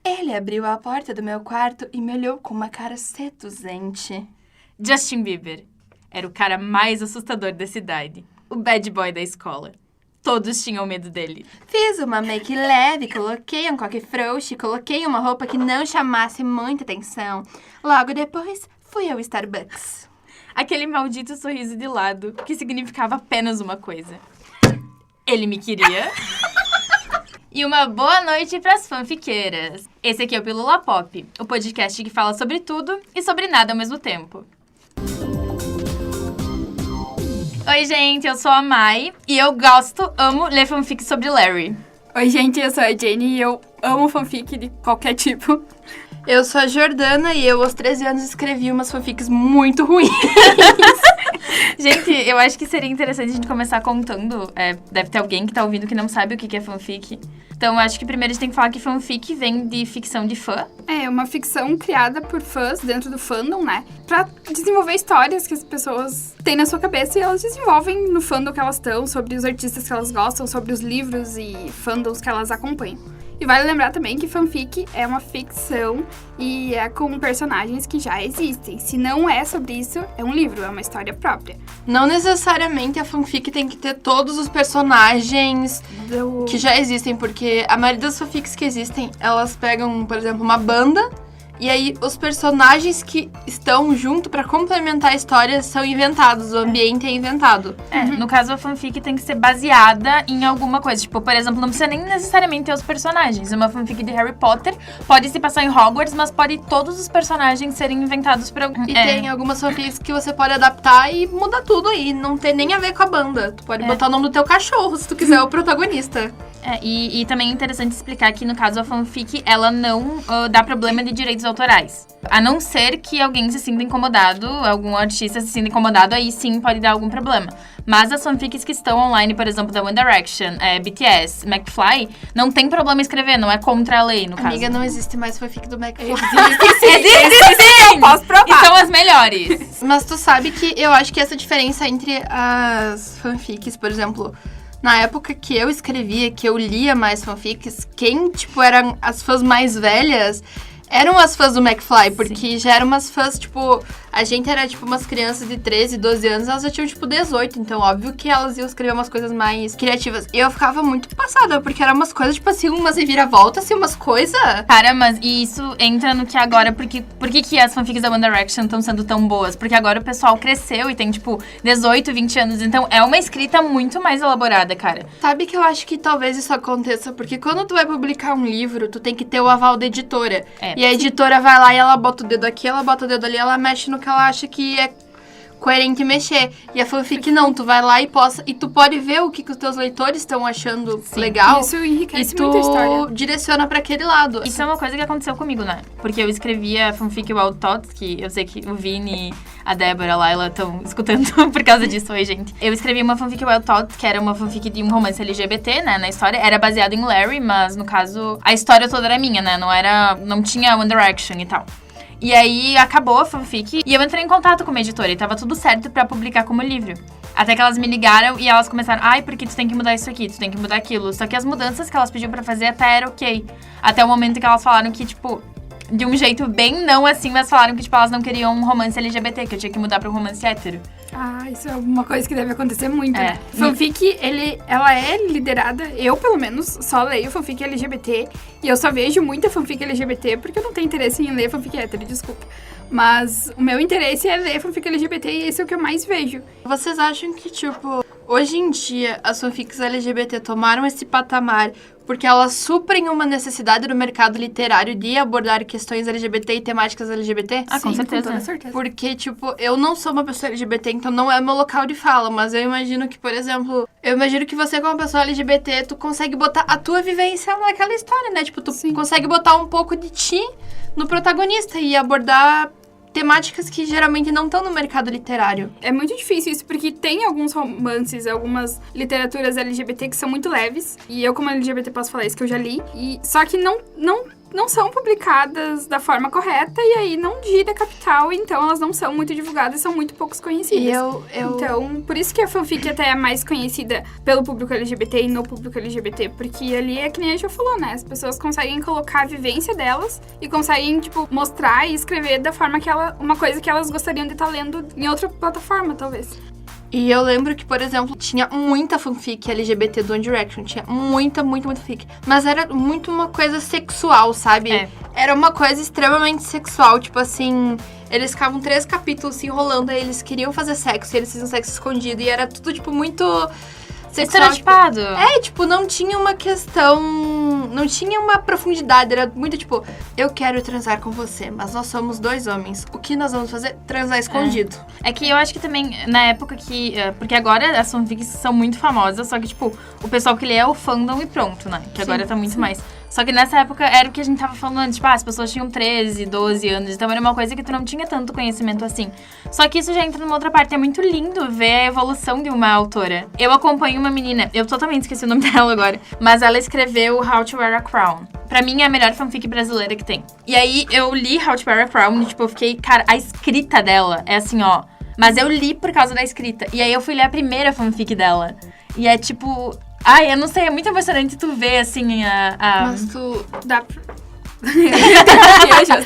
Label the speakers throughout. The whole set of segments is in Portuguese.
Speaker 1: Ele abriu a porta do meu quarto e me olhou com uma cara seduzente.
Speaker 2: Justin Bieber era o cara mais assustador da cidade. O bad boy da escola. Todos tinham medo dele.
Speaker 1: Fiz uma make leve, coloquei um coque frouxo, coloquei uma roupa que não chamasse muita atenção. Logo depois, fui ao Starbucks.
Speaker 2: Aquele maldito sorriso de lado, que significava apenas uma coisa. Ele me queria. E uma boa noite pras fanfiqueiras. Esse aqui é o Pílula Pop, o podcast que fala sobre tudo e sobre nada ao mesmo tempo. Oi, gente, eu sou a Mai e eu amo ler fanfic sobre Larry.
Speaker 3: Oi, gente, eu sou a Jenny e eu amo fanfic de qualquer tipo.
Speaker 1: Eu sou a Jordana e eu, aos 13 anos, escrevi umas fanfics muito ruins.
Speaker 2: Gente, eu acho que seria interessante a gente começar contando. Deve ter alguém que tá ouvindo que não sabe o que é fanfic. Então, eu acho que primeiro a gente tem que falar que fanfic vem de ficção de fã.
Speaker 3: É uma ficção criada por fãs dentro do fandom, né? Pra desenvolver histórias que as pessoas têm na sua cabeça e elas desenvolvem no fandom que elas estão, sobre os artistas que elas gostam, sobre os livros e fandoms que elas acompanham. E vale lembrar também que fanfic é uma ficção e é com personagens que já existem. Se não é sobre isso, é um livro, é uma história própria.
Speaker 1: Não necessariamente a fanfic tem que ter todos os personagens que já existem, porque a maioria das fanfics que existem, elas pegam, por exemplo, uma banda, e aí os personagens que estão junto pra complementar a história são inventados, o ambiente é inventado.
Speaker 2: No caso, a fanfic tem que ser baseada em alguma coisa. Tipo, por exemplo, não precisa nem necessariamente ter os personagens. Uma fanfic de Harry Potter pode se passar em Hogwarts, mas pode todos os personagens serem inventados por algum...
Speaker 1: E tem algumas fanfics que você pode adaptar e mudar tudo aí, não tem nem a ver com a banda. Tu pode botar o nome do teu cachorro, se tu quiser, o protagonista.
Speaker 2: E também é interessante explicar que, no caso, a fanfic, ela não dá problema de direitos autorais. A não ser que alguém se sinta incomodado, algum artista se sinta incomodado, aí sim pode dar algum problema. Mas as fanfics que estão online, por exemplo, da One Direction, BTS, McFly, não tem problema escrever, não é contra a lei, no caso.
Speaker 1: Amiga, não existe mais fanfic do McFly.
Speaker 2: Existe sim!
Speaker 3: Eu posso provar.
Speaker 2: E são as melhores.
Speaker 1: Mas tu sabe que eu acho que essa diferença entre as fanfics, por exemplo... Na época que eu escrevia, que eu lia mais fanfics, quem, eram as fãs mais velhas, eram as fãs do McFly, porque já eram umas fãs, a gente era, umas crianças de 13, 12 anos, elas já tinham, 18, então óbvio que elas iam escrever umas coisas mais criativas. E eu ficava muito passada, porque eram umas coisas, umas reviravoltas, umas coisas...
Speaker 2: Cara, mas isso entra no que agora, por que as fanfics da One Direction estão sendo tão boas? Porque agora o pessoal cresceu e tem, 18, 20 anos, então é uma escrita muito mais elaborada, cara.
Speaker 1: Sabe que eu acho que talvez isso aconteça, porque quando tu vai publicar um livro, tu tem que ter o aval da editora. E a editora vai lá e ela bota o dedo aqui, ela bota o dedo ali, ela mexe no que ela acha que é coerente mexer. E a fanfic não, tu vai lá e posta, e tu pode ver o que os teus leitores estão achando legal.
Speaker 3: Isso enriquece
Speaker 1: e tu
Speaker 3: muito a história.
Speaker 1: direciona pra aquele lado.
Speaker 2: Isso é uma coisa que aconteceu comigo, né? Porque eu escrevia a fanfic Wild Thoughts, que eu sei que o Vini, a Débora lá, ela estão escutando por causa disso. Oi, gente. Eu escrevi uma fanfic Wild Thoughts, que era uma fanfic de um romance LGBT, né, na história. Era baseado em Larry, mas no caso, a história toda era minha, né? Não tinha One Direction e tal. E aí, acabou a fanfic e eu entrei em contato com uma editora e tava tudo certo pra publicar como livro. Até que elas me ligaram e elas começaram, porque tu tem que mudar isso aqui, tu tem que mudar aquilo. Só que as mudanças que elas pediam pra fazer até era ok. Até o momento que elas falaram que, de um jeito bem não assim, mas falaram que, elas não queriam um romance LGBT, que eu tinha que mudar pra um romance hétero.
Speaker 3: Isso é uma coisa que deve acontecer muito, né? Fanfic, ela é liderada, eu pelo menos só leio fanfic LGBT, e eu só vejo muita fanfic LGBT porque eu não tenho interesse em ler fanfic hétero, desculpa. Mas o meu interesse é ler fanfic LGBT e esse é o que eu mais vejo.
Speaker 1: Vocês acham que, hoje em dia as fanfics LGBT tomaram esse patamar porque elas suprem uma necessidade do mercado literário de abordar questões LGBT e temáticas LGBT?
Speaker 2: Com certeza.
Speaker 3: Com toda certeza.
Speaker 1: Porque, eu não sou uma pessoa LGBT, então não é meu local de fala, mas eu imagino que, por exemplo, que você como uma pessoa LGBT, tu consegue botar a tua vivência naquela história, né? Tu consegue botar um pouco de ti no protagonista e abordar temáticas que geralmente não estão no mercado literário.
Speaker 3: É muito difícil isso, porque tem alguns romances, algumas literaturas LGBT que são muito leves, e eu como LGBT posso falar isso, que eu já li, só que não não são publicadas da forma correta e aí não gira capital, então elas não são muito divulgadas, são muito poucos conhecidas.
Speaker 1: E
Speaker 3: Então, por isso que a fanfic até é mais conhecida pelo público LGBT e no público LGBT, porque ali é que nem a já falou, né? As pessoas conseguem colocar a vivência delas e conseguem, tipo, mostrar e escrever da forma que uma coisa que elas gostariam de estar lendo em outra plataforma, talvez.
Speaker 1: E eu lembro que, por exemplo, tinha muita fanfic LGBT do One Direction. Tinha muita fanfic. Mas era muito uma coisa sexual, sabe?
Speaker 2: É.
Speaker 1: Era uma coisa extremamente sexual. Tipo assim, eles ficavam 3 capítulos se enrolando. Aí eles queriam fazer sexo. E eles faziam sexo escondido. E era tudo, tipo, muito sexual.
Speaker 2: Estereotipado.
Speaker 1: Tipo, não tinha uma questão... Não tinha uma profundidade. Era muito, tipo, eu quero transar com você, mas nós somos 2 homens. O que nós vamos fazer? Transar escondido.
Speaker 2: É que eu acho que também, na época que... Porque agora as fanfics são muito famosas, só que, tipo, o pessoal que lê é o fandom e pronto, né? Que agora tá muito mais. Só que nessa época era o que a gente tava falando antes. Tipo, as pessoas tinham 13, 12 anos. Então era uma coisa que tu não tinha tanto conhecimento assim. Só que isso já entra numa outra parte. É muito lindo ver a evolução de uma autora. Eu acompanho uma menina, eu totalmente esqueci o nome dela agora, mas ela escreveu How to Wear a Crown. Pra mim, é a melhor fanfic brasileira que tem. E aí, eu li How to Wear a Crown e, tipo, eu fiquei... Cara, a escrita dela é assim, ó... Mas eu li por causa da escrita. E aí, eu fui ler a primeira fanfic dela. E é, tipo... Ai, eu não sei, é muito emocionante tu ver, assim,
Speaker 1: Mas tu...
Speaker 3: Dá pra...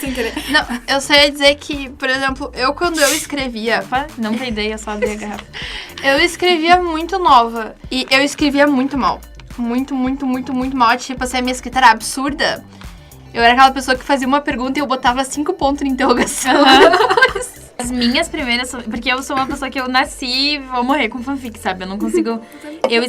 Speaker 3: sem querer.
Speaker 1: Não, eu só ia dizer que, por exemplo, quando eu escrevia...
Speaker 2: Opa, não tem ideia, só abri a garrafa.
Speaker 1: Eu escrevia muito nova. E eu escrevia muito mal. Muito mal. Tipo assim, a minha escrita era absurda. Eu era aquela pessoa que fazia uma pergunta e eu botava 5 pontos de interrogação.
Speaker 2: As minhas primeiras... Porque eu sou uma pessoa que eu nasci e vou morrer com fanfic, sabe? Eu não consigo...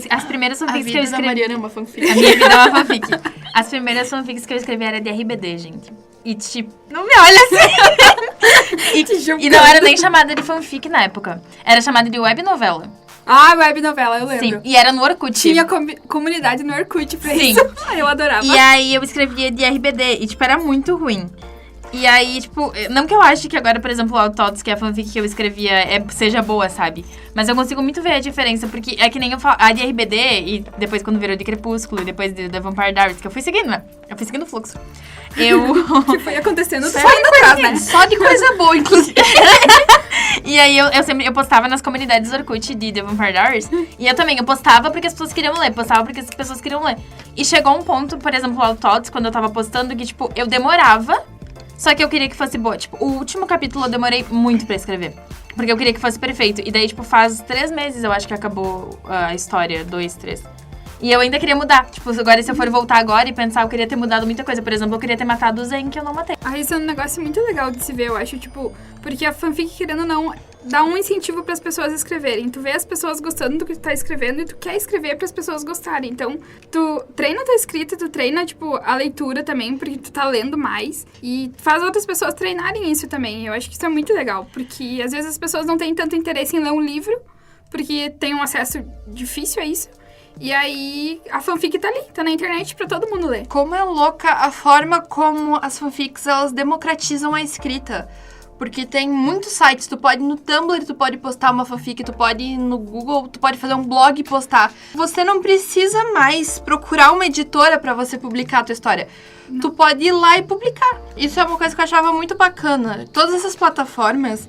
Speaker 2: As primeiras fanfics que eu escrevi...
Speaker 1: A Mariana é uma fanfic.
Speaker 2: A minha vida é uma fanfic. As primeiras fanfics que eu escrevi era de RBD, gente. E tipo... Não me olha assim! e não era nem chamada de fanfic na época. Era chamada de web novela.
Speaker 3: Ah, web novela, eu lembro.
Speaker 2: Sim, e era no Orkut.
Speaker 3: Tinha comunidade no Orkut pra
Speaker 2: Sim.
Speaker 3: isso. Eu adorava.
Speaker 2: E aí eu escrevia de RBD. E tipo, era muito ruim. E aí, tipo, não que eu ache que agora, por exemplo, o Autots, que é a fanfic que eu escrevia, seja boa, sabe? Mas eu consigo muito ver a diferença, porque é que nem eu falo, a de RBD, e depois quando virou de Crepúsculo, e depois de The Vampire Diaries, que eu fui seguindo, né? Eu fui seguindo o fluxo.
Speaker 3: Que foi acontecendo
Speaker 1: só de coisa, né? Só de coisa boa, inclusive.
Speaker 2: E aí eu postava nas comunidades do Orkut de The Vampire Diaries. E eu também, eu postava porque as pessoas queriam ler, postava porque as pessoas queriam ler. E chegou um ponto, por exemplo, o Autots, quando eu tava postando, que, tipo, eu demorava. Só que eu queria que fosse boa. Tipo, o último capítulo eu demorei muito pra escrever. Porque eu queria que fosse perfeito. E daí, tipo, faz 3 meses eu acho que acabou a história. 2, 3. E eu ainda queria mudar. Tipo, agora se eu for voltar agora e pensar, eu queria ter mudado muita coisa. Por exemplo, eu queria ter matado o Zen, que eu não matei.
Speaker 3: Ah, isso é um negócio muito legal de se ver, eu acho, tipo... Porque a fanfic, querendo ou não, dá um incentivo pras pessoas escreverem. Tu vê as pessoas gostando do que tu tá escrevendo e tu quer escrever pras pessoas gostarem. Então, tu treina a tua escrita, tu treina, tipo, a leitura também, porque tu tá lendo mais. E faz outras pessoas treinarem isso também. Eu acho que isso é muito legal, porque às vezes as pessoas não têm tanto interesse em ler um livro, porque tem um acesso difícil a isso. E aí, a fanfic tá ali, tá na internet pra todo mundo ler.
Speaker 1: Como é louca a forma como as fanfics, elas democratizam a escrita. Porque tem muitos sites, tu pode ir no Tumblr, tu pode postar uma fanfic, tu pode ir no Google, tu pode fazer um blog e postar. Você não precisa mais procurar uma editora pra você publicar a tua história. Não. Tu pode ir lá e publicar. Isso é uma coisa que eu achava muito bacana. Todas essas plataformas...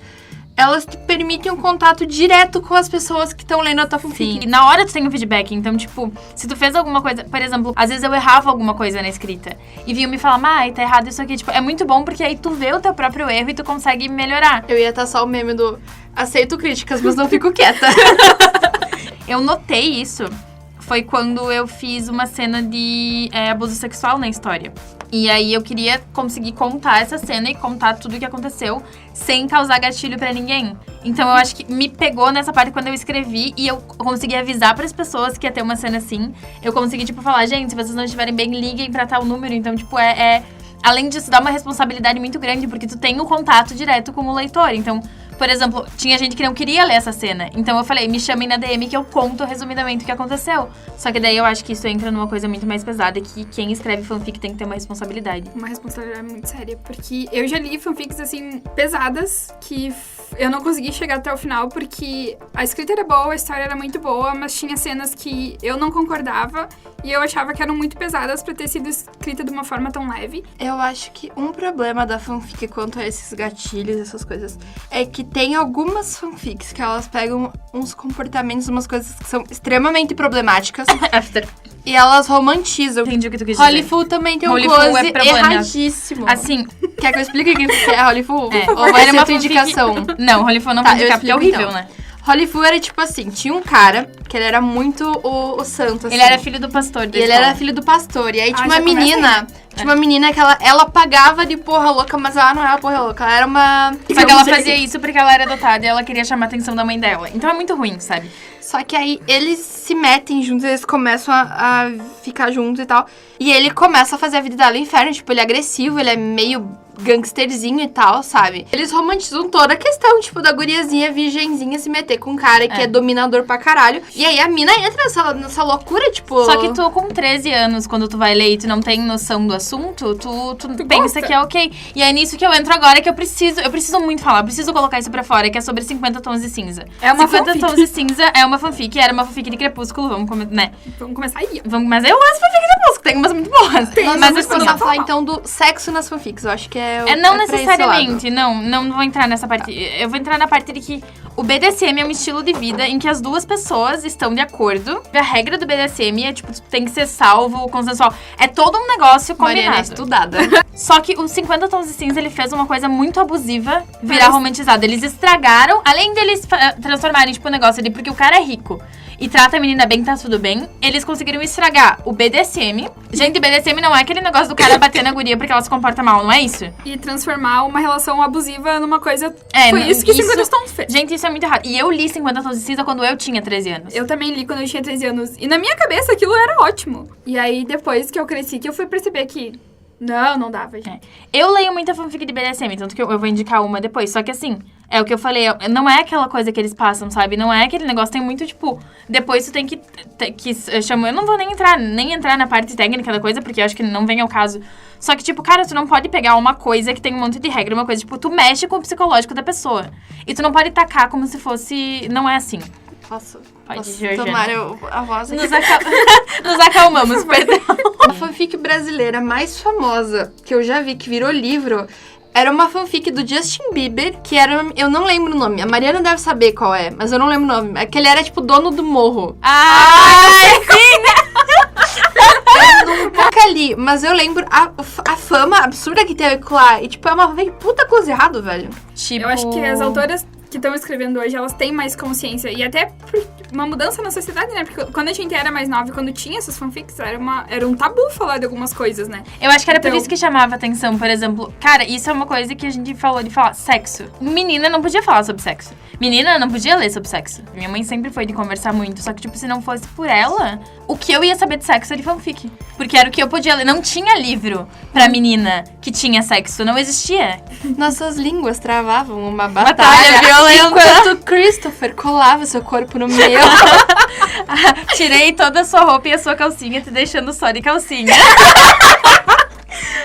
Speaker 1: elas te permitem um contato direto com as pessoas que estão lendo a tua fanfic.
Speaker 2: Sim, e na hora tu tem um feedback. Então, tipo, se tu fez alguma coisa... Por exemplo, às vezes eu errava alguma coisa na escrita. E vinham me falar, tá errado isso aqui. Tipo, é muito bom porque aí tu vê o teu próprio erro e tu consegue melhorar.
Speaker 1: Eu ia estar só o meme do... aceito críticas, mas não fico quieta.
Speaker 2: Eu notei isso. Foi quando eu fiz uma cena de abuso sexual na história. E aí eu queria conseguir contar essa cena e contar tudo o que aconteceu sem causar gatilho pra ninguém. Então eu acho que me pegou nessa parte quando eu escrevi e eu consegui avisar pras pessoas que ia ter uma cena assim. Eu consegui, tipo, falar, gente, se vocês não estiverem bem, liguem pra tal número. Então, tipo, além disso, dá uma responsabilidade muito grande, porque tu tem um contato direto com o leitor. Então, por exemplo, tinha gente que não queria ler essa cena. Então eu falei, me chamem na DM que eu conto resumidamente o que aconteceu. Só que daí eu acho que isso entra numa coisa muito mais pesada, que quem escreve fanfic tem que ter uma responsabilidade.
Speaker 3: Uma responsabilidade muito séria, porque eu já li fanfics, assim, pesadas, que eu não consegui chegar até o final porque a escrita era boa, a história era muito boa, mas tinha cenas que eu não concordava e eu achava que eram muito pesadas pra ter sido escrita de uma forma tão leve.
Speaker 1: Eu acho que um problema da fanfic quanto a esses gatilhos, essas coisas, é que tem algumas fanfics que elas pegam uns comportamentos, umas coisas que são extremamente problemáticas
Speaker 2: After.
Speaker 1: e elas romantizam.
Speaker 2: Entendi o que tu quis dizer.
Speaker 1: Hollywood também tem um
Speaker 2: Hollywood
Speaker 1: close
Speaker 2: é problema.
Speaker 1: erradíssimo.
Speaker 2: Assim,
Speaker 1: Quer que eu explique o que é Hollywood?
Speaker 2: É.
Speaker 1: Ou vai
Speaker 2: Era
Speaker 1: ser
Speaker 2: uma
Speaker 1: tua
Speaker 2: fanfic-
Speaker 1: indicação?
Speaker 2: não, Hollywood não
Speaker 1: Tá,
Speaker 2: pode
Speaker 1: eu
Speaker 2: indicar porque é
Speaker 1: explico,
Speaker 2: horrível,
Speaker 1: então.
Speaker 2: né?
Speaker 1: Hollywood era tipo assim, tinha um cara que ele era muito o santo, assim.
Speaker 2: Ele era filho do pastor da
Speaker 1: E ele
Speaker 2: escola.
Speaker 1: era filho do pastor. E aí tinha
Speaker 3: já
Speaker 1: uma
Speaker 3: começa
Speaker 1: menina. Tinha uma menina que ela pagava de porra louca, mas ela não era porra louca. Ela era uma.
Speaker 2: Só que ela fazia isso porque ela era adotada e ela queria chamar a atenção da mãe dela. Então é muito ruim, sabe?
Speaker 1: Só que aí eles se metem juntos, eles começam a ficar juntos e tal. E ele começa a fazer a vida dela no inferno. Tipo, ele é agressivo, ele é meio gangsterzinho e tal, sabe? Eles romantizam toda a questão, tipo, da guriazinha virgenzinha se meter com um cara que é dominador pra caralho. E aí a mina entra nessa loucura, tipo...
Speaker 2: Só que tu, com 13 anos, quando tu vai ler e tu não tem noção do assunto, tu pensa
Speaker 3: gosta.
Speaker 2: que é ok. E é nisso que eu entro agora, que eu preciso muito falar, eu preciso colocar isso pra fora, que é sobre 50 Tons de Cinza.
Speaker 3: É uma
Speaker 2: 50
Speaker 3: fanfic.
Speaker 2: Tons de Cinza é uma fanfic, era uma fanfic de Crepúsculo, né?
Speaker 3: Vamos começar aí.
Speaker 2: Mas eu gosto de fanfic de Crepúsculo, tem umas muito boas.
Speaker 1: Mas
Speaker 2: Mas
Speaker 1: vamos
Speaker 2: assim,
Speaker 1: começar
Speaker 2: ó,
Speaker 1: a falar então do sexo nas fanfics. Eu acho que
Speaker 2: não
Speaker 1: pra esse
Speaker 2: necessariamente,
Speaker 1: lado.
Speaker 2: não vou entrar nessa parte. Eu vou entrar na parte de que o BDSM é um estilo de vida em que as duas pessoas estão de acordo. A regra do BDSM é, tipo, tu tem que ser salvo, consensual. É todo um negócio
Speaker 1: Mariana é
Speaker 2: combinado.
Speaker 1: estudada.
Speaker 2: Só que os 50 Tons de Cinza, ele fez uma coisa muito abusiva virar romantizado. Eles estragaram, além deles transformarem, tipo, o negócio ali, porque o cara é rico e trata a menina bem, tá tudo bem, eles conseguiram estragar o BDSM. Gente, BDSM não é aquele negócio do cara bater na guria porque ela se comporta mal, não é isso?
Speaker 3: E transformar uma relação abusiva numa coisa...
Speaker 2: É,
Speaker 3: Foi
Speaker 2: não,
Speaker 3: isso que
Speaker 2: isso-
Speaker 3: 50 Tons fez.
Speaker 2: Gente, isso é muito errado. E eu li 50 Tons de Cinza quando eu tinha 13 anos.
Speaker 3: Eu também li quando eu tinha 13 anos. E na minha cabeça aquilo era ótimo. E aí, depois que eu cresci, que eu fui perceber que... Não dava, gente.
Speaker 2: Eu leio muita fanfic de BDSM, tanto que eu vou indicar uma depois. Só que assim, é o que eu falei, não é aquela coisa que eles passam, sabe? Não é aquele negócio, tem muito, tipo... Depois tu tem que eu chamo... Eu não vou nem entrar na parte técnica da coisa, porque eu acho que não vem ao caso. Só que, tipo, cara, tu não pode pegar uma coisa que tem um monte de regra, uma coisa, tipo, tu mexe com o psicológico da pessoa. E tu não pode tacar como se fosse... Não é assim.
Speaker 1: Posso
Speaker 2: Georgiana.
Speaker 1: tomar a voz aqui?
Speaker 2: Nos acalmamos, perdão.
Speaker 1: A fanfic brasileira mais famosa que eu já vi, que virou livro, era uma fanfic do Justin Bieber, que era... Eu não lembro o nome. A Mariana deve saber qual é, mas eu não lembro o nome. É que ele era, tipo, dono do morro.
Speaker 2: Ai, sim!
Speaker 1: Nunca li, mas eu lembro a fama absurda que teve lá. E, tipo, é uma puta coisa errado, velho.
Speaker 2: Tipo...
Speaker 3: Eu acho que as autoras que estão escrevendo hoje, elas têm mais consciência. E até por uma mudança na sociedade, né? Porque quando a gente era mais nova e quando tinha essas fanfics, era um tabu falar de algumas coisas, né?
Speaker 2: Eu acho que era por
Speaker 3: Então-
Speaker 2: isso que chamava atenção, por exemplo. Cara, isso é uma coisa que a gente falou de falar, sexo. Menina não podia falar sobre sexo. Menina não podia ler sobre sexo. Minha mãe sempre foi de conversar muito, só que, tipo, se não fosse por ela, o que eu ia saber de sexo era de fanfic. Porque era o que eu podia ler. Não tinha livro pra menina que tinha sexo, não existia.
Speaker 1: Nossas línguas travavam uma
Speaker 2: Batalha
Speaker 1: batalha
Speaker 2: violenta.
Speaker 1: enquanto Christopher colava seu corpo no meu.
Speaker 2: Tirei toda a sua roupa e a sua calcinha, te deixando só de calcinha.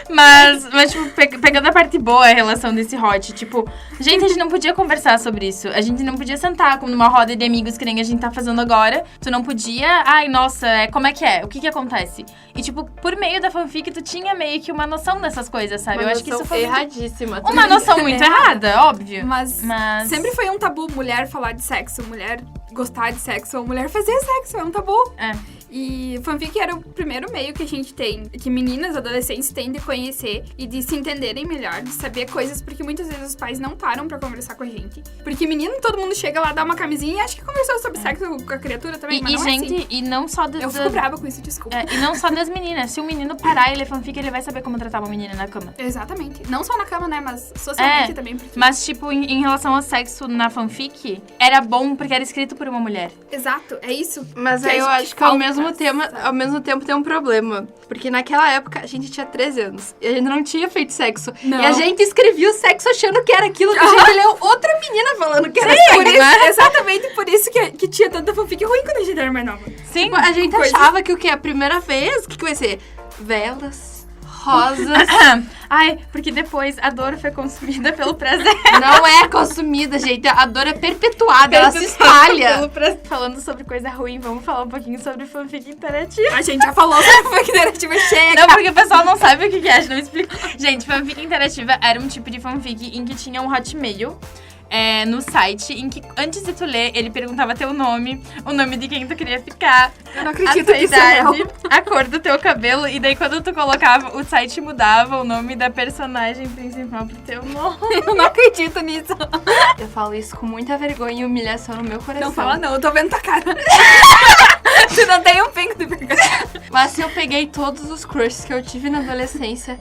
Speaker 2: Mas tipo, pegando a parte boa, a relação desse hot, tipo... Gente, a gente não podia conversar sobre isso. A gente não podia sentar como numa roda de amigos que nem a gente tá fazendo agora. Tu não podia... Ai, nossa, como é que é? O que que acontece? E, tipo, por meio da fanfic, tu tinha meio que uma noção dessas coisas, sabe? Eu acho que isso foi muito-
Speaker 1: erradíssima.
Speaker 2: uma noção muito errada, óbvio.
Speaker 3: Mas sempre foi um tabu mulher falar de sexo, mulher gostar de sexo, ou mulher fazer sexo, é um tabu.
Speaker 2: É.
Speaker 3: E fanfic era o primeiro meio que a gente tem, que meninas, adolescentes têm de conhecer e de se entenderem melhor, de saber coisas, porque muitas vezes os pais não param pra conversar com a gente. Porque menino, todo mundo chega lá, dá uma camisinha e acha que conversou sobre sexo com a criatura também, mas
Speaker 2: E,
Speaker 3: não
Speaker 2: gente,
Speaker 3: é assim.
Speaker 2: e não só das...
Speaker 3: Eu fico brava com isso, desculpa.
Speaker 2: E não só das meninas. Se o menino parar e ler fanfic, ele vai saber como tratar uma menina na cama.
Speaker 3: Exatamente. Não só na cama, né, mas socialmente também, porque...
Speaker 2: Mas, tipo, em relação ao sexo na fanfic, era bom porque era escrito por uma mulher.
Speaker 3: Exato, é isso.
Speaker 1: Mas
Speaker 3: Que
Speaker 1: aí eu
Speaker 3: que
Speaker 1: acho que ao
Speaker 3: falta,
Speaker 1: mesmo tempo tem um problema. Porque naquela época a gente tinha 13 anos. E a gente não tinha feito sexo.
Speaker 3: Não.
Speaker 1: E a gente escrevia o sexo achando que era aquilo que a gente leu outra menina falando que era
Speaker 3: Por
Speaker 1: sexo,
Speaker 3: isso,
Speaker 1: né?
Speaker 3: exatamente por isso que tinha tanta fanfic ruim quando a gente era mais nova.
Speaker 2: Sim.
Speaker 1: Tipo, a gente
Speaker 3: coisa-
Speaker 1: achava que o que? A primeira vez, o que vai ser? Velas, rosas.
Speaker 2: Ai, porque depois a dor foi consumida pelo prazer.
Speaker 1: Não é consumida, gente. A dor é perpetuada, ela se espalha.
Speaker 2: Pelo prazer. Falando sobre coisa ruim, vamos falar um pouquinho sobre fanfic interativa.
Speaker 3: A gente já falou sobre fanfic interativa, chega.
Speaker 2: Não, porque o pessoal não sabe o que é, a gente não explica. Gente, fanfic interativa era um tipo de fanfic em que tinha um hotmail no site, em que antes de tu ler, ele perguntava teu nome, o nome de quem tu queria ficar,
Speaker 3: Eu não
Speaker 2: a
Speaker 3: acredito
Speaker 2: tua
Speaker 3: que isso é real.
Speaker 2: idade, a cor do teu cabelo, e daí quando tu colocava, o site mudava o nome da personagem principal pro teu nome.
Speaker 3: Eu não acredito nisso.
Speaker 1: Eu falo isso com muita vergonha e humilhação no meu coração.
Speaker 3: Não fala não, eu tô vendo tua cara. Tu não tem um pingo de vergonha.
Speaker 1: Mas se eu peguei todos os crushes que eu tive na adolescência,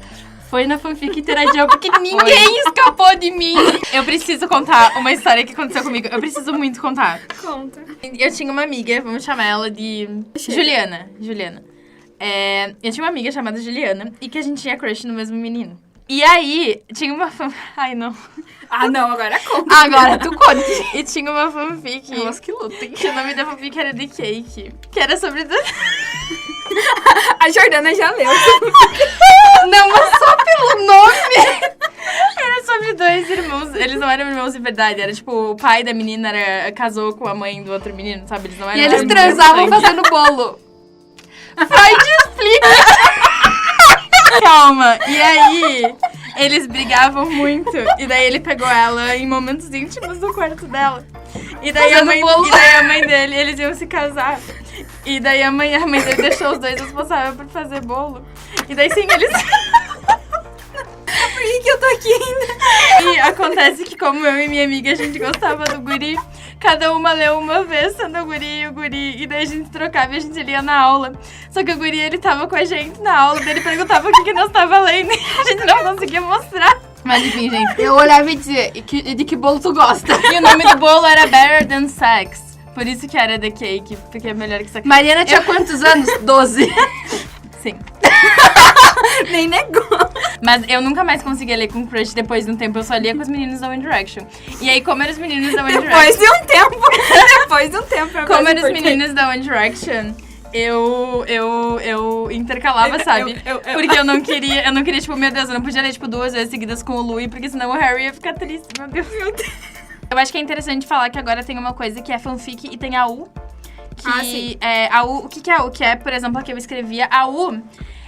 Speaker 1: foi na fanfic interativa, porque ninguém escapou de mim.
Speaker 2: Eu preciso contar uma história que aconteceu comigo, eu preciso muito contar.
Speaker 3: Conta.
Speaker 2: Eu tinha uma amiga, vamos chamar ela de Juliana. Eu tinha uma amiga chamada Juliana e que a gente tinha crush no mesmo menino. E aí, tinha uma Ai, não.
Speaker 3: Ah, não, agora conta.
Speaker 1: Agora tu conte.
Speaker 2: E tinha uma fanfic.
Speaker 1: Elas que lutem.
Speaker 2: Que o nome da fanfic era The Cake. Que era sobre...
Speaker 3: A Jordana já leu.
Speaker 1: Não, mas só pelo nome.
Speaker 2: Era sobre dois irmãos. Eles não eram irmãos de verdade. Era tipo, o pai da menina casou com a mãe do outro menino, sabe? Eles não eram
Speaker 1: E eles
Speaker 2: irmãos
Speaker 1: transavam
Speaker 2: de sangue.
Speaker 1: fazendo bolo. Freud explica.
Speaker 2: Calma. E aí, eles brigavam muito. E daí ele pegou ela em momentos íntimos no quarto dela. E daí, a mãe dele, eles iam se casar. E daí a mãe dele deixou os dois responsáveis por fazer bolo. E daí sim, eles...
Speaker 3: Por que eu tô aqui ainda?
Speaker 2: E acontece que como eu e minha amiga, a gente gostava do guri, cada uma leu uma vez, sendo o guri, e daí a gente trocava e a gente lia na aula. Só que o guri, ele tava com a gente na aula, daí ele perguntava o que nós tava lendo e a gente não conseguia mostrar.
Speaker 1: Mas enfim, gente, eu olhava e dizia, de que bolo tu gosta?
Speaker 2: E o nome do bolo era Better Than Sex. Por isso que era The Cake, porque é melhor que sex.
Speaker 1: Mariana tinha quantos anos? 12.
Speaker 2: Sim.
Speaker 3: Nem negou.
Speaker 2: Mas eu nunca mais conseguia ler com crush depois de um tempo. Eu só lia com os meninos da One Direction. E aí, como eram os meninos da One Direction...
Speaker 3: Depois de um tempo. é
Speaker 2: Como
Speaker 3: mais
Speaker 2: eram os
Speaker 3: importante.
Speaker 2: meninos da One Direction, eu intercalava, sabe?
Speaker 3: eu-
Speaker 2: Porque eu não queria, tipo, meu Deus, eu não podia ler, tipo, 2 vezes seguidas com o Louis, porque senão o Harry ia ficar triste, meu Deus. Eu acho que é interessante falar que agora tem uma coisa que é fanfic e tem a U.
Speaker 3: Sim.
Speaker 2: A U, o que é a U? Que é, por exemplo, a que eu escrevia. A U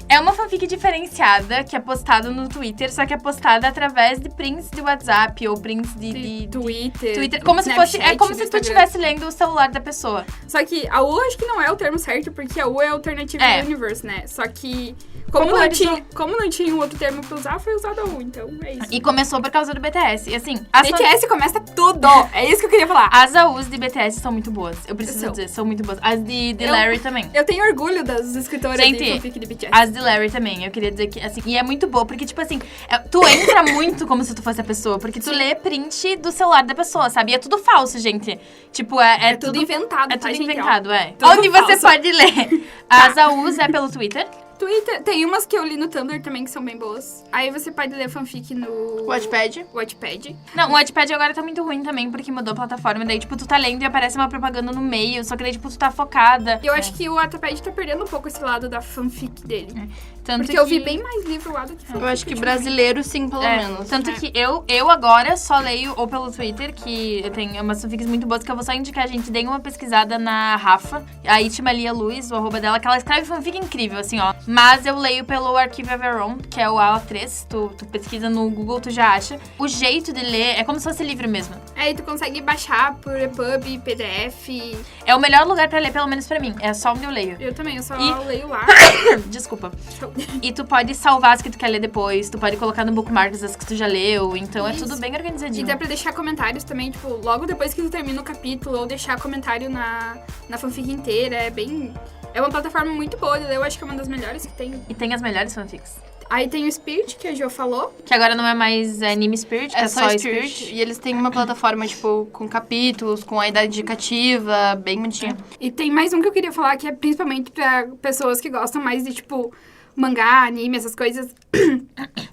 Speaker 2: é uma fanfic diferenciada que é postada no Twitter, só que é postada através de prints de WhatsApp ou prints de
Speaker 3: Twitter.
Speaker 2: Como se fosse. É como
Speaker 3: Snapchat,
Speaker 2: se tu
Speaker 3: Instagram.
Speaker 2: estivesse lendo o celular da pessoa.
Speaker 3: Só que a U acho que não é o termo certo, porque a U é Alternative
Speaker 2: É.
Speaker 3: Universe, né? Só que,
Speaker 2: Popularizou.
Speaker 3: como não tinha um outro termo pra usar, foi usado a U, então é isso.
Speaker 2: E começou por causa do BTS. E assim, as
Speaker 3: BTS começa tudo! É isso que eu queria falar.
Speaker 2: As AUs de BTS são muito boas. Eu preciso
Speaker 3: São.
Speaker 2: dizer, são muito boas. As de
Speaker 3: Eu-
Speaker 2: Larry também.
Speaker 3: Eu tenho orgulho das escritoras
Speaker 2: Gente,
Speaker 3: de fanfic de BTS.
Speaker 2: As de Larry também. Eu queria dizer que, assim, e é muito boa, porque, tipo assim, tu entra muito como se tu fosse a pessoa, porque tu lê print do celular da pessoa, sabe? E é tudo falso, gente. Tipo, é
Speaker 3: tudo inventado,
Speaker 2: É
Speaker 3: tá,
Speaker 2: tudo
Speaker 3: gente?
Speaker 2: inventado, é.
Speaker 3: Tudo
Speaker 2: Onde você
Speaker 3: falso.
Speaker 2: pode ler. As AUs é pelo Twitter.
Speaker 3: Twitter, tem umas que eu li no Tumblr também que são bem boas. Aí você pode ler fanfic no
Speaker 1: Wattpad.
Speaker 3: Wattpad.
Speaker 2: Não, o Wattpad agora tá muito ruim também, porque mudou a plataforma. Daí, tipo, tu tá lendo e aparece uma propaganda no meio, só que daí, tipo, tu tá focada.
Speaker 3: Eu acho que o Wattpad tá perdendo um pouco esse lado da fanfic dele.
Speaker 2: Tanto
Speaker 3: Porque eu
Speaker 2: que-
Speaker 3: vi bem mais livro lá do que fanfic.
Speaker 1: Eu acho que brasileiro, sim, pelo menos.
Speaker 2: Tanto que eu agora só leio ou pelo Twitter, que tem umas fanfics muito boas, que eu vou só indicar, gente, deem uma pesquisada na Rafa, a Itmalia Luz, o arroba dela, que ela escreve fanfic incrível, assim, ó. Mas eu leio pelo Arquivo Everon, que é o AO3, tu pesquisa no Google, tu já acha. O jeito de ler é como se fosse livro mesmo.
Speaker 3: Aí tu consegue baixar por EPUB, PDF.
Speaker 2: É o melhor lugar pra ler, pelo menos pra mim. É só onde eu leio.
Speaker 3: Eu também, eu só
Speaker 2: E-
Speaker 3: leio lá.
Speaker 2: Desculpa. E tu pode salvar as que tu quer ler depois, tu pode colocar no bookmarks as que tu já leu, então é
Speaker 3: Isso.
Speaker 2: tudo bem
Speaker 3: E
Speaker 2: organizadinho.
Speaker 3: dá pra deixar comentários também, tipo, logo depois que tu termina o capítulo, ou deixar comentário na fanfic inteira. É bem. É uma plataforma muito boa de ler, eu acho que é uma das melhores que tem.
Speaker 2: E tem as melhores fanfics.
Speaker 3: Aí tem o Spirit, que a Jo falou.
Speaker 2: Que agora não é mais Anime Spirit, que
Speaker 1: É
Speaker 2: é
Speaker 1: só
Speaker 2: só
Speaker 1: Spirit.
Speaker 2: Spirit.
Speaker 1: E eles têm uma plataforma, tipo, com capítulos, com a idade indicativa, bem bonitinha.
Speaker 3: E tem mais um que eu queria falar, que é principalmente pra pessoas que gostam mais de, tipo, mangá, anime, essas coisas.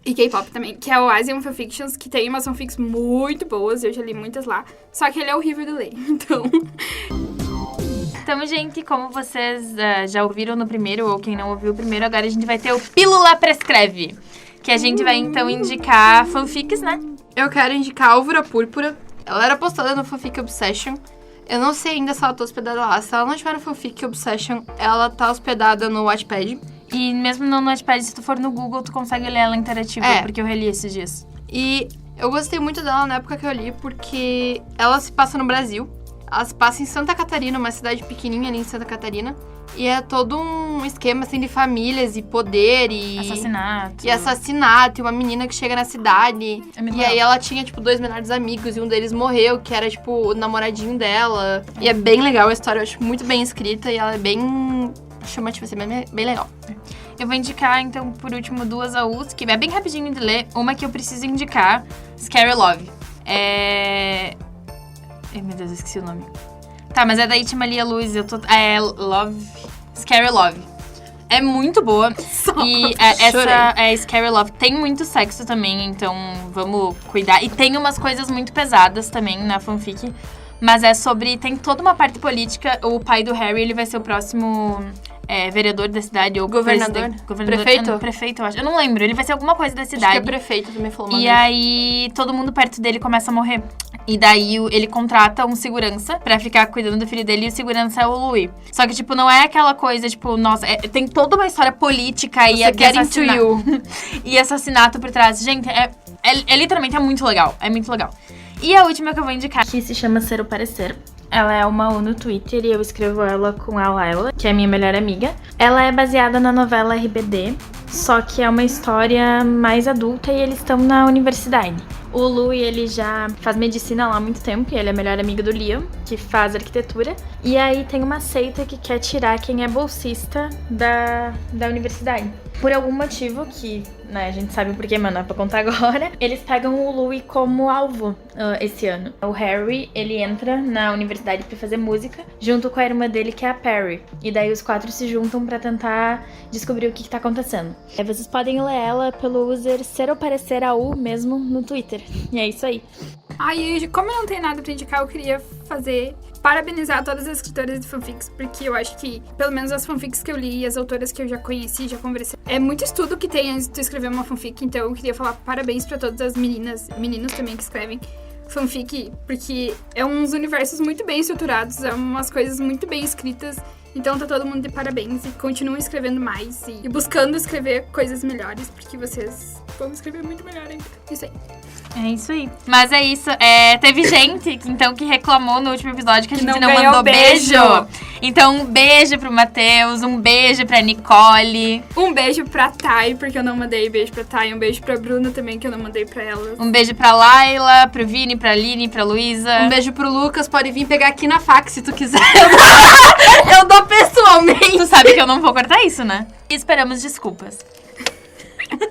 Speaker 3: E K-pop também, que é o Asian Fanfictions, que tem umas fanfics muito boas, eu já li muitas lá. Só que ele é horrível de ler, então...
Speaker 2: Então, gente, como vocês já ouviram no primeiro, ou quem não ouviu o primeiro, agora a gente vai ter o Pílula Prescreve. que a gente vai, então, indicar fanfics, né?
Speaker 1: Eu quero indicar Álvora Púrpura. Ela era postada no Fanfic Obsession. Eu não sei ainda se ela tá hospedada lá. Se ela não tiver no Fanfic Obsession, ela tá hospedada no Wattpad.
Speaker 2: E mesmo no Wattpad, se tu for no Google, tu consegue ler ela interativa, porque eu reli esses dias.
Speaker 1: E eu gostei muito dela na época que eu li, porque ela se passa no Brasil. Ela se passa em Santa Catarina, uma cidade pequenininha ali em Santa Catarina. E é todo um esquema, assim, de famílias e poder e... assassinato. E uma menina que chega na cidade. E aí ela tinha, tipo, 2 melhores amigos. E um deles morreu, que era, tipo, o namoradinho dela. E é bem legal a história. Eu acho muito bem escrita. E ela é bem chamativa, assim, bem legal.
Speaker 2: Eu vou indicar, então, por último, 2 AUs, que é bem rapidinho de ler. Uma que eu preciso indicar, Scary Love. Ai, meu Deus, eu esqueci o nome. Tá, mas é da Itmalia Luz, Scary Love. É muito boa. E essa Scary Love tem muito sexo também, então vamos cuidar. E tem umas coisas muito pesadas também na fanfic. Mas tem toda uma parte política. O pai do Harry, ele vai ser o próximo vereador da cidade ou
Speaker 1: governador. Prefeito?
Speaker 2: Prefeito, eu acho. Eu não lembro, ele vai ser alguma coisa da cidade.
Speaker 1: Acho que é prefeito, também falou uma
Speaker 2: E
Speaker 1: vez.
Speaker 2: aí, todo mundo perto dele começa a morrer. E daí, ele contrata um segurança pra ficar cuidando do filho dele. E o segurança é o Louis. Só que, tipo, não é aquela coisa, tipo, nossa... tem toda uma história política e
Speaker 1: assassinato.
Speaker 2: E assassinato por trás. Gente, literalmente muito legal. É muito legal. E a última que eu vou indicar, que se chama Ser o Parecer. Ela é uma U no Twitter e eu escrevo ela com a Laila, que é minha melhor amiga. Ela é baseada na novela RBD, só que é uma história mais adulta e eles estão na universidade. O Louis, ele já faz medicina lá há muito tempo e ele é melhor amigo do Liam, que faz arquitetura. E aí tem uma seita que quer tirar quem é bolsista da universidade. Por algum motivo que, né, a gente sabe o porquê, mas não é pra contar agora, eles pegam o Louis como alvo esse ano. O Harry, ele entra na universidade pra fazer música, junto com a irmã dele, que é a Perry. E daí os 4 se juntam pra tentar descobrir o que tá acontecendo. Vocês podem ler ela pelo user Ser ou Parecer AU mesmo no Twitter. E é isso aí.
Speaker 3: Ai, como eu não tenho nada pra indicar, eu queria parabenizar todas as escritoras de fanfics, porque eu acho que, pelo menos as fanfics que eu li e as autoras que eu já conheci, já conversei, é muito estudo que tem antes de tu escrever uma fanfic, então eu queria falar parabéns pra todas as meninos também que escrevem fanfic, porque é uns universos muito bem estruturados, é umas coisas muito bem escritas, então tá todo mundo de parabéns e continuem escrevendo mais e buscando escrever coisas melhores, porque vocês vão escrever muito melhor ainda. Isso aí.
Speaker 2: É isso aí. Mas é isso. Teve gente que reclamou no último episódio que a gente não mandou beijo. Então, um beijo pro Matheus, um beijo pra Nicole.
Speaker 3: Um beijo pra Thay, porque eu não mandei beijo pra Thay. Um beijo pra Bruna também, que eu não mandei pra ela.
Speaker 2: Um beijo pra Laila, pro Vini, pra Aline, pra Luísa.
Speaker 1: Um beijo pro Lucas. Pode vir pegar aqui na fax se tu quiser. Eu dou pessoalmente.
Speaker 2: Tu sabe que eu não vou cortar isso, né? E esperamos desculpas.